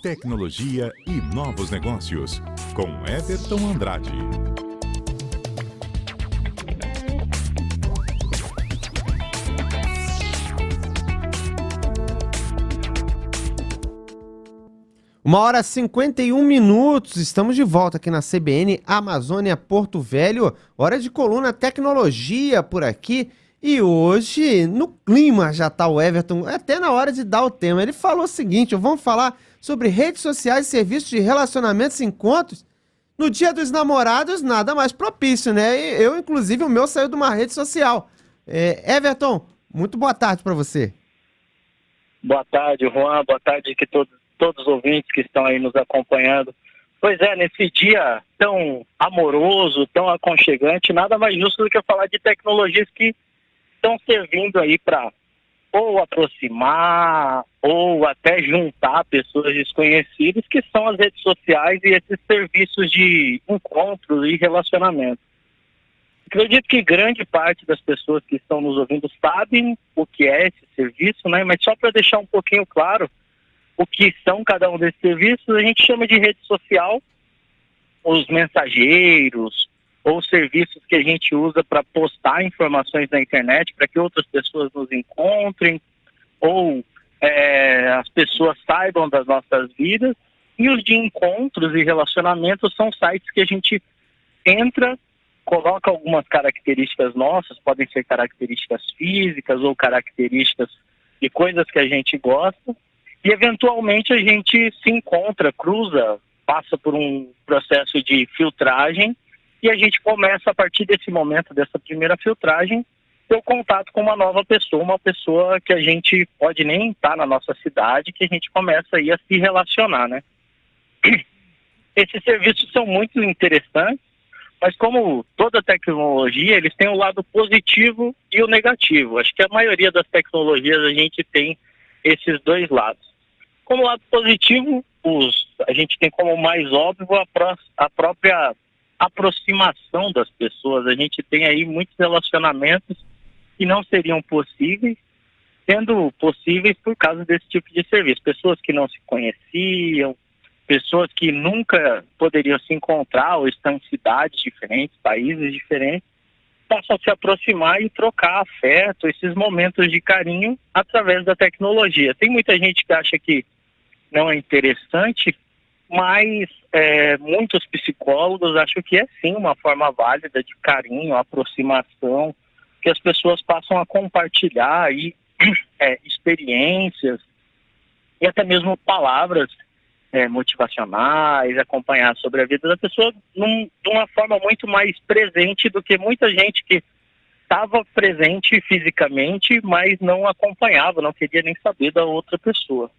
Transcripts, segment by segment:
Tecnologia e novos negócios, com Everton Andrade. Uma hora e 51 minutos, estamos de volta aqui na CBN Amazônia Porto Velho, hora de coluna tecnologia por aqui. E hoje, no clima já tá o Everton, até na hora de dar o tema. Ele falou o seguinte, vamos falar sobre redes sociais e serviços de relacionamentos e encontros. No Dia dos Namorados, nada mais propício, né? Eu, inclusive, o meu saiu de uma rede social. Everton, muito boa tarde para você. Boa tarde, Juan. Boa tarde que todos os ouvintes que estão aí nos acompanhando. Pois é, nesse dia tão amoroso, tão aconchegante, nada mais justo do que eu falar de tecnologias que estão servindo aí para ou aproximar ou até juntar pessoas desconhecidas, que são as redes sociais e esses serviços de encontros e relacionamento. Acredito que grande parte das pessoas que estão nos ouvindo sabem o que é esse serviço, né? Mas só para deixar um pouquinho claro o que são cada um desses serviços, a gente chama de rede social os mensageiros ou serviços que a gente usa para postar informações na internet para que outras pessoas nos encontrem ou as pessoas saibam das nossas vidas. E os de encontros e relacionamentos são sites que a gente entra, coloca algumas características nossas, podem ser características físicas ou características de coisas que a gente gosta, e eventualmente a gente se encontra, cruza, passa por um processo de filtragem, e a gente começa, a partir desse momento, dessa primeira filtragem, ter o contato com uma nova pessoa, uma pessoa que a gente pode nem estar na nossa cidade, que a gente começa aí a se relacionar, né? Esses serviços são muito interessantes, mas como toda tecnologia, eles têm o lado positivo e o negativo. Acho que a maioria das tecnologias a gente tem esses dois lados. Como lado positivo, a gente tem como mais óbvio a própria aproximação das pessoas. A gente tem aí muitos relacionamentos que não seriam possíveis, sendo possíveis por causa desse tipo de serviço. Pessoas que não se conheciam, pessoas que nunca poderiam se encontrar ou estão em cidades diferentes, países diferentes, passam a se aproximar e trocar afeto, esses momentos de carinho através da tecnologia. Tem muita gente que acha que não é interessante, mas muitos psicólogos acham que é sim uma forma válida de carinho, aproximação, que as pessoas passam a compartilhar aí, experiências e até mesmo palavras motivacionais, acompanhar sobre a vida da pessoa de uma forma muito mais presente do que muita gente que estava presente fisicamente, mas não acompanhava, não queria nem saber da outra pessoa.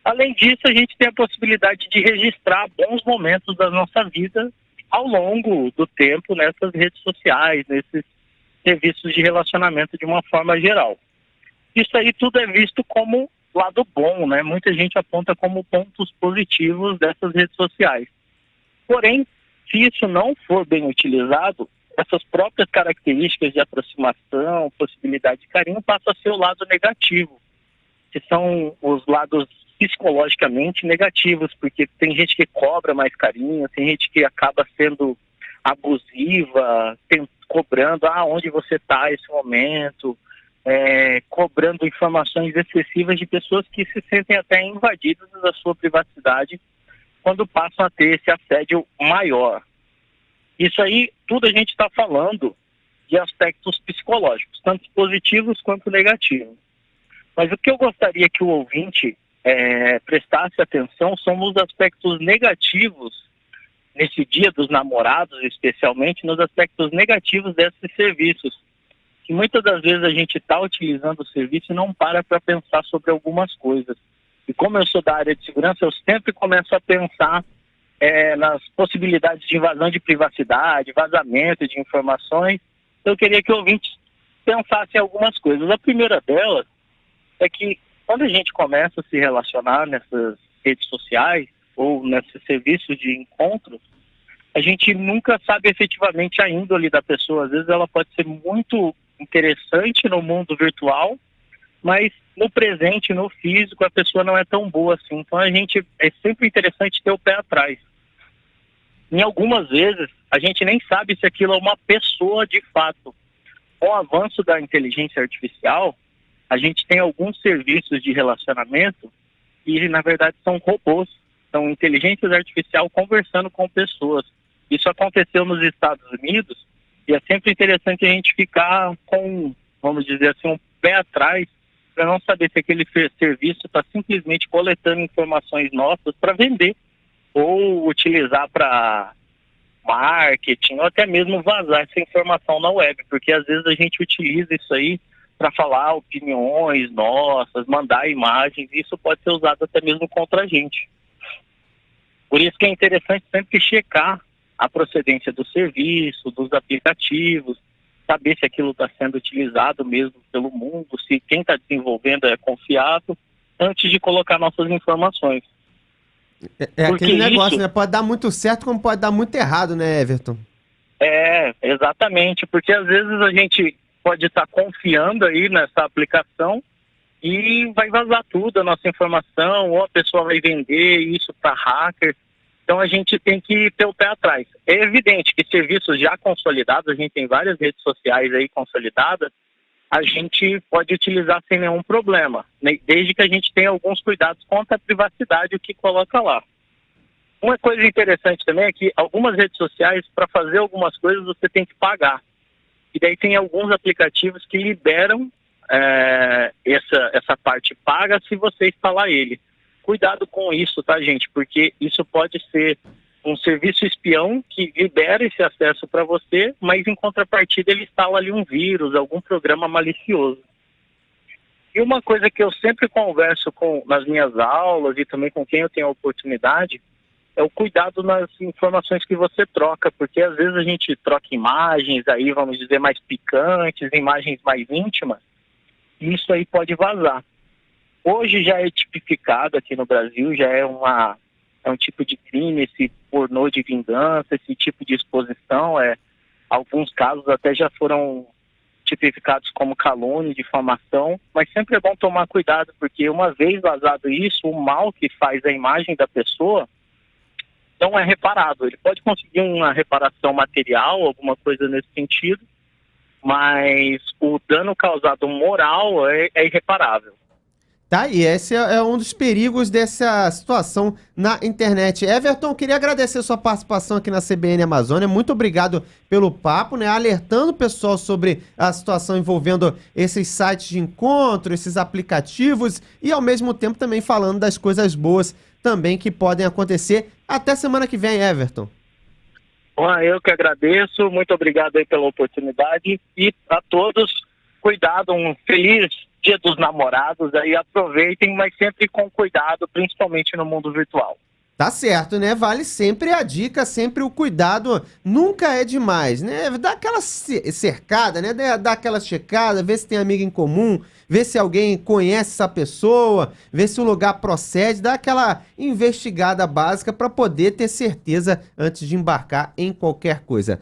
Além disso, a gente tem a possibilidade de registrar bons momentos da nossa vida ao longo do tempo nessas redes sociais, nesses serviços de relacionamento de uma forma geral. Isso aí tudo é visto como lado bom, né? Muita gente aponta como pontos positivos dessas redes sociais. Porém, se isso não for bem utilizado, essas próprias características de aproximação, possibilidade de carinho, passam a ser o lado negativo, que são os lados psicologicamente negativos, porque tem gente que cobra mais carinho, tem gente que acaba sendo abusiva, cobrando onde você está nesse momento, cobrando informações excessivas de pessoas que se sentem até invadidas da sua privacidade quando passam a ter esse assédio maior. Isso aí, tudo a gente está falando de aspectos psicológicos, tanto positivos quanto negativos. Mas o que eu gostaria que o ouvinte prestasse atenção são os aspectos negativos, nesse Dia dos Namorados, especialmente, nos aspectos negativos desses serviços. Que muitas das vezes a gente está utilizando o serviço e não para pensar sobre algumas coisas. E como eu sou da área de segurança, eu sempre começo a pensar nas possibilidades de invasão de privacidade, vazamento de informações. Eu queria que o ouvinte pensasse em algumas coisas. A primeira delas é que quando a gente começa a se relacionar nessas redes sociais ou nesses serviços de encontros, a gente nunca sabe efetivamente a índole da pessoa. Às vezes ela pode ser muito interessante no mundo virtual, mas no presente, no físico, a pessoa não é tão boa assim. Então é sempre interessante ter o pé atrás. Em algumas vezes, a gente nem sabe se aquilo é uma pessoa de fato. Com o avanço da inteligência artificial, a gente tem alguns serviços de relacionamento que, na verdade, são robôs. São inteligências artificiais conversando com pessoas. Isso aconteceu nos Estados Unidos e é sempre interessante a gente ficar com, vamos dizer assim, um pé atrás para não saber se aquele serviço está simplesmente coletando informações nossas para vender ou utilizar para marketing ou até mesmo vazar essa informação na web, porque às vezes a gente utiliza isso aí para falar opiniões nossas, mandar imagens, e isso pode ser usado até mesmo contra a gente. Por isso que é interessante sempre checar a procedência do serviço, dos aplicativos, saber se aquilo está sendo utilizado mesmo pelo mundo, se quem está desenvolvendo é confiável, antes de colocar nossas informações. É Porque aquele negócio, isso- né? Pode dar muito certo como pode dar muito errado, né, Everton? Exatamente, porque às vezes a gente pode estar confiando aí nessa aplicação e vai vazar tudo, a nossa informação, ou a pessoa vai vender isso para hacker. Então a gente tem que ter o pé atrás. É evidente que serviços já consolidados, a gente tem várias redes sociais aí consolidadas, a gente pode utilizar sem nenhum problema, né? Desde que a gente tenha alguns cuidados contra a privacidade, o que coloca lá. Uma coisa interessante também é que algumas redes sociais, para fazer algumas coisas, você tem que pagar. E daí tem alguns aplicativos que liberam essa parte paga se você instalar ele. Cuidado com isso, tá, gente? Porque isso pode ser um serviço espião que libera esse acesso para você, mas em contrapartida ele instala ali um vírus, algum programa malicioso. E uma coisa que eu sempre converso nas minhas aulas e também com quem eu tenho a oportunidade é o cuidado nas informações que você troca, porque às vezes a gente troca imagens aí, vamos dizer, mais picantes, imagens mais íntimas, e isso aí pode vazar. Hoje já é tipificado aqui no Brasil, já é um tipo de crime, esse pornô de vingança, esse tipo de exposição, alguns casos até já foram tipificados como calúnia, difamação, mas sempre é bom tomar cuidado, porque uma vez vazado isso, o mal que faz a imagem da pessoa não é reparado. Ele pode conseguir uma reparação material, alguma coisa nesse sentido, mas o dano causado moral é irreparável. Tá, e esse é um dos perigos dessa situação na internet. Everton, queria agradecer sua participação aqui na CBN Amazônia. Muito obrigado pelo papo, né? Alertando o pessoal sobre a situação envolvendo esses sites de encontro, esses aplicativos e ao mesmo tempo também falando das coisas boas também que podem acontecer. Até semana que vem, Everton. Bom, eu que agradeço, muito obrigado aí pela oportunidade e a todos, cuidado, um feliz Dia dos Namorados, aí aproveitem, mas sempre com cuidado, principalmente no mundo virtual. Tá certo, né? Vale sempre a dica, sempre o cuidado, nunca é demais, né? Dá aquela cercada, né? Dá aquela checada, ver se tem amigo em comum, ver se alguém conhece essa pessoa, ver se o lugar procede, dá aquela investigada básica para poder ter certeza antes de embarcar em qualquer coisa.